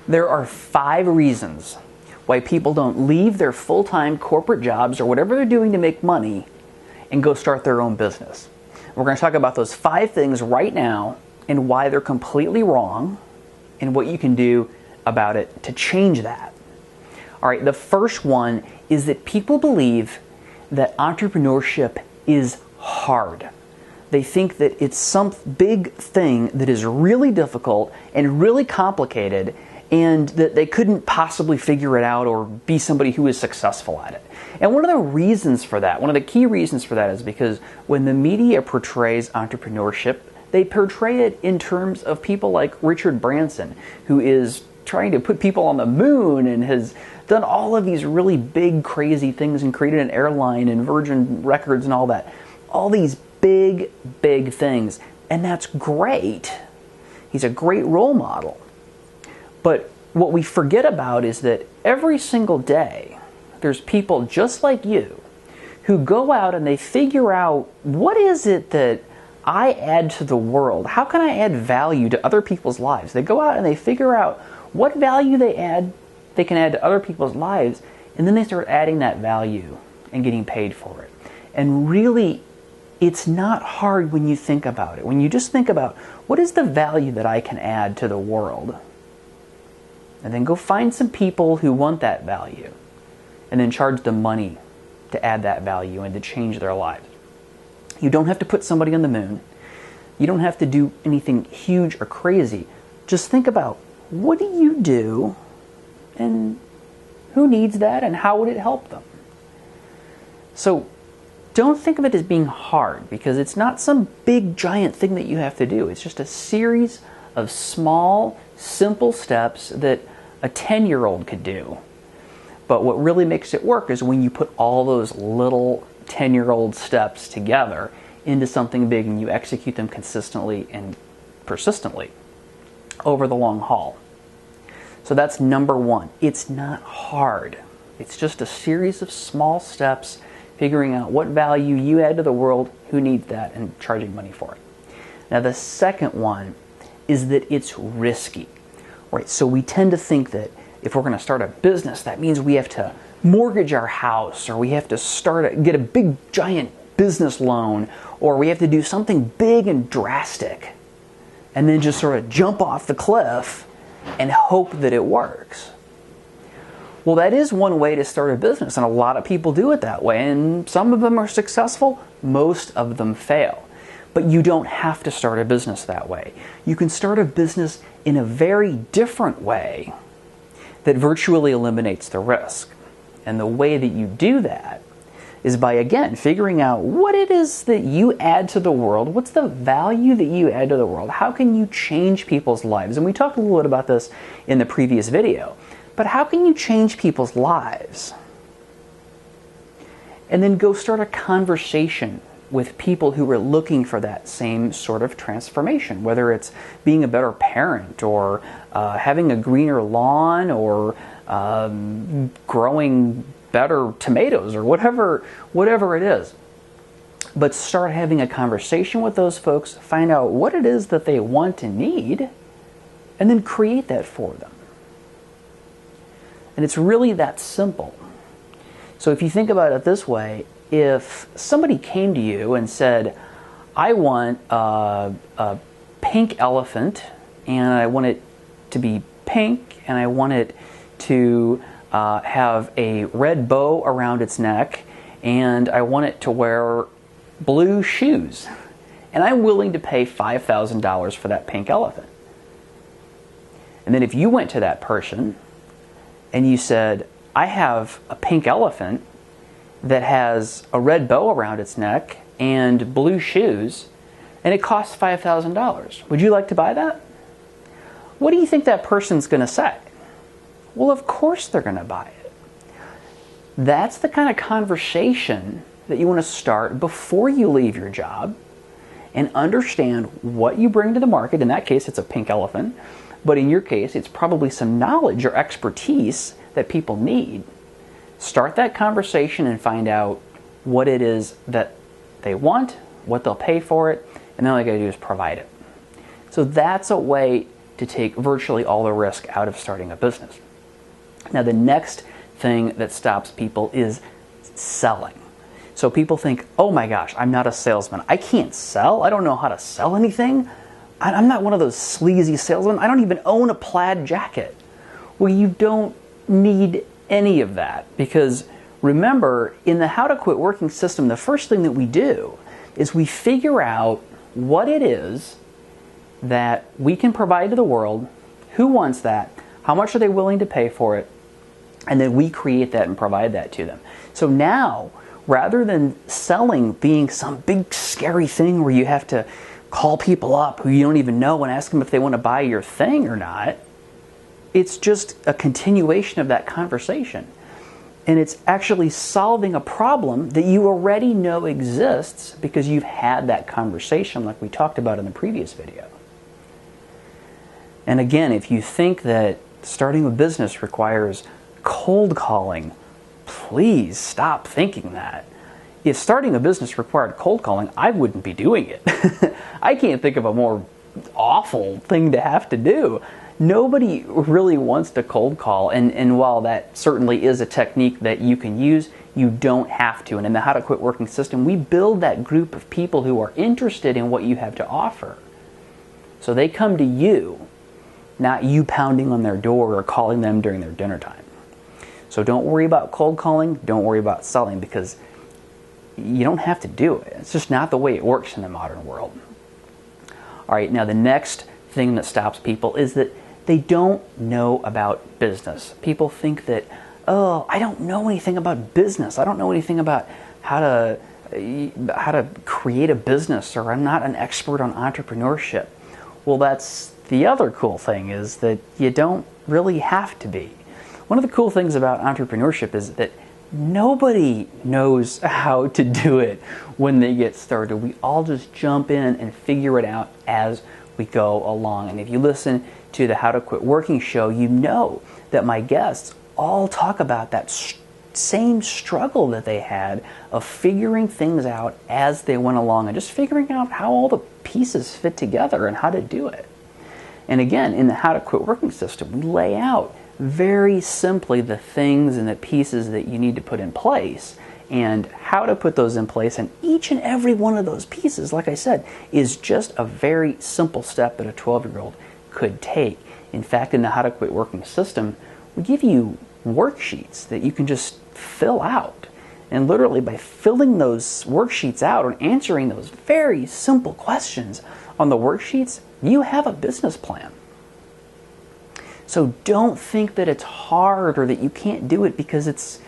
There are 5 reasons why people don't leave their full-time corporate jobs or whatever they're doing to make money and go start their own business. We're going to talk about those 5 things right now and why they're completely wrong and what you can do about it to change that. All right, the first one is that people believe that entrepreneurship is hard. They think that it's some big thing that is really difficult and really complicated, and that they couldn't possibly figure it out or be somebody who is successful at it. And one of the reasons for that, one of the key reasons for that, is because when the media portrays entrepreneurship, they portray it in terms of people like Richard Branson, who is trying to put people on the moon and has done all of these really big, crazy things and created an airline and Virgin Records and all that. All these big, big things. And that's great. He's a great role model. But what we forget about is that every single day, there's people just like you who go out and they figure out, what is it that I add to the world? How can I add value to other people's lives? They go out and they figure out what value they can add to other people's lives, and then they start adding that value and getting paid for it. And really, it's not hard when you think about it. When you just think about, what is the value that I can add to the world? And then go find some people who want that value, and then charge them money to add that value and to change their lives. You don't have to put somebody on the moon. You don't have to do anything huge or crazy. Just think about, what do you do, and who needs that, and how would it help them? So don't think of it as being hard, because it's not some big giant thing that you have to do. It's just a series of small, simple steps that a 10-year-old could do. But what really makes it work is when you put all those little 10-year-old steps together into something big and you execute them consistently and persistently over the long haul. So that's number 1. It's not hard. It's just a series of small steps, figuring out what value you add to the world, who needs that, and charging money for it. Now the second one is that it's risky. Right? So we tend to think that if we're going to start a business, that means we have to mortgage our house, or we have to get a big giant business loan, or we have to do something big and drastic, and then just sort of jump off the cliff and hope that it works. Well, that is one way to start a business, and a lot of people do it that way, and some of them are successful, most of them fail. But you don't have to start a business that way. You can start a business in a very different way that virtually eliminates the risk. And the way that you do that is by, again, figuring out what it is that you add to the world. What's the value that you add to the world? How can you change people's lives? And we talked a little bit about this in the previous video. But how can you change people's lives? And then go start a conversation with people who are looking for that same sort of transformation, whether it's being a better parent, or having a greener lawn, or growing better tomatoes, or whatever it is. But start having a conversation with those folks, find out what it is that they want and need, and then create that for them. And it's really that simple. So if you think about it this way, if somebody came to you and said, I want a pink elephant, and I want it to be pink, and I want it to have a red bow around its neck, and I want it to wear blue shoes, and I'm willing to pay $5,000 for that pink elephant. And then if you went to that person and you said, I have a pink elephant that has a red bow around its neck and blue shoes, and it costs $5,000. Would you like to buy that? What do you think that person's going to say? Well, of course they're going to buy it. That's the kind of conversation that you want to start before you leave your job, and understand what you bring to the market. In that case, it's a pink elephant. But in your case, it's probably some knowledge or expertise that people need. Start that conversation and find out what it is that they want, what they'll pay for it, and then all you gotta do is provide it. So that's a way to take virtually all the risk out of starting a business. Now, the next thing that stops people is selling. So people think, oh my gosh, I'm not a salesman. I can't sell. I don't know how to sell anything. I'm not one of those sleazy salesmen. I don't even own a plaid jacket. Well, you don't need any of that, because remember, in the How to Quit Working system, the first thing that we do is we figure out what it is that we can provide to the world, who wants that, how much are they willing to pay for it, and then we create that and provide that to them. So now, rather than selling being some big scary thing where you have to call people up who you don't even know and ask them if they want to buy your thing or not, it's just a continuation of that conversation. And it's actually solving a problem that you already know exists because you've had that conversation like we talked about in the previous video. And again, if you think that starting a business requires cold calling, please stop thinking that. If starting a business required cold calling, I wouldn't be doing it. I can't think of a more awful thing to have to do. Nobody really wants to cold call, and while that certainly is a technique that you can use, you don't have to. And in the How to Quit Working system, we build that group of people who are interested in what you have to offer. So they come to you, not you pounding on their door or calling them during their dinner time. So don't worry about cold calling, don't worry about selling, because you don't have to do it. It's just not the way it works in the modern world. All right, now the next thing that stops people is that they don't know about business. People think that, oh, I don't know anything about business. I don't know anything about how to create a business, or I'm not an expert on entrepreneurship. Well, that's the other cool thing, is that you don't really have to be. One of the cool things about entrepreneurship is that nobody knows how to do it when they get started. We all just jump in and figure it out as we go along. And if you listen to the How to Quit Working show, you know that my guests all talk about that same struggle that they had of figuring things out as they went along and just figuring out how all the pieces fit together and how to do it. And again, in the How to Quit Working system, we lay out very simply the things and the pieces that you need to put in place and how to put those in place. And each and every one of those pieces, like I said, is just a very simple step that a 12-year-old could take. In fact, in the How to Quit Working system, we give you worksheets that you can just fill out. And literally by filling those worksheets out and answering those very simple questions on the worksheets, you have a business plan. So don't think that it's hard or that you can't do it because it's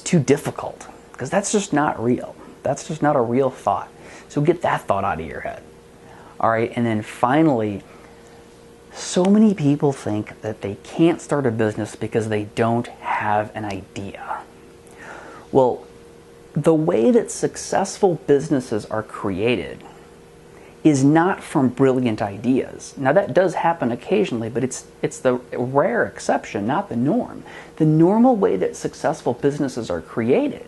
too difficult, because that's just not real. That's just not a real thought. So get that thought out of your head. All right, and then finally, so many people think that they can't start a business because they don't have an idea. Well, the way that successful businesses are created is not from brilliant ideas. Now that does happen occasionally, but it's the rare exception, not the norm. The normal way that successful businesses are created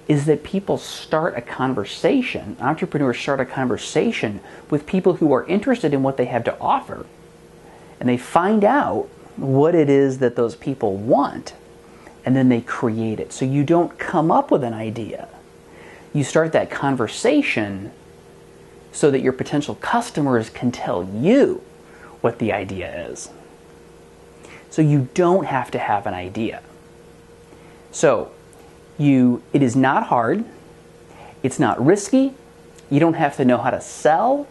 is that people start a conversation, entrepreneurs start a conversation with people who are interested in what they have to offer, and they find out what it is that those people want, and then they create it. So you don't come up with an idea. You start that conversation so that your potential customers can tell you what the idea is. So you don't have to have an idea. So it is not hard, it's not risky, you don't have to know how to sell,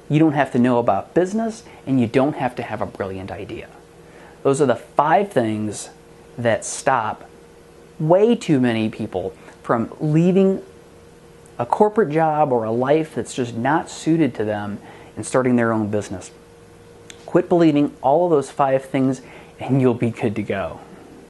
you don't have to know about business, and you don't have to have a brilliant idea. Those are the 5 things that stop way too many people from leaving a corporate job or a life that's just not suited to them and starting their own business. Quit believing all of those 5 things and you'll be good to go.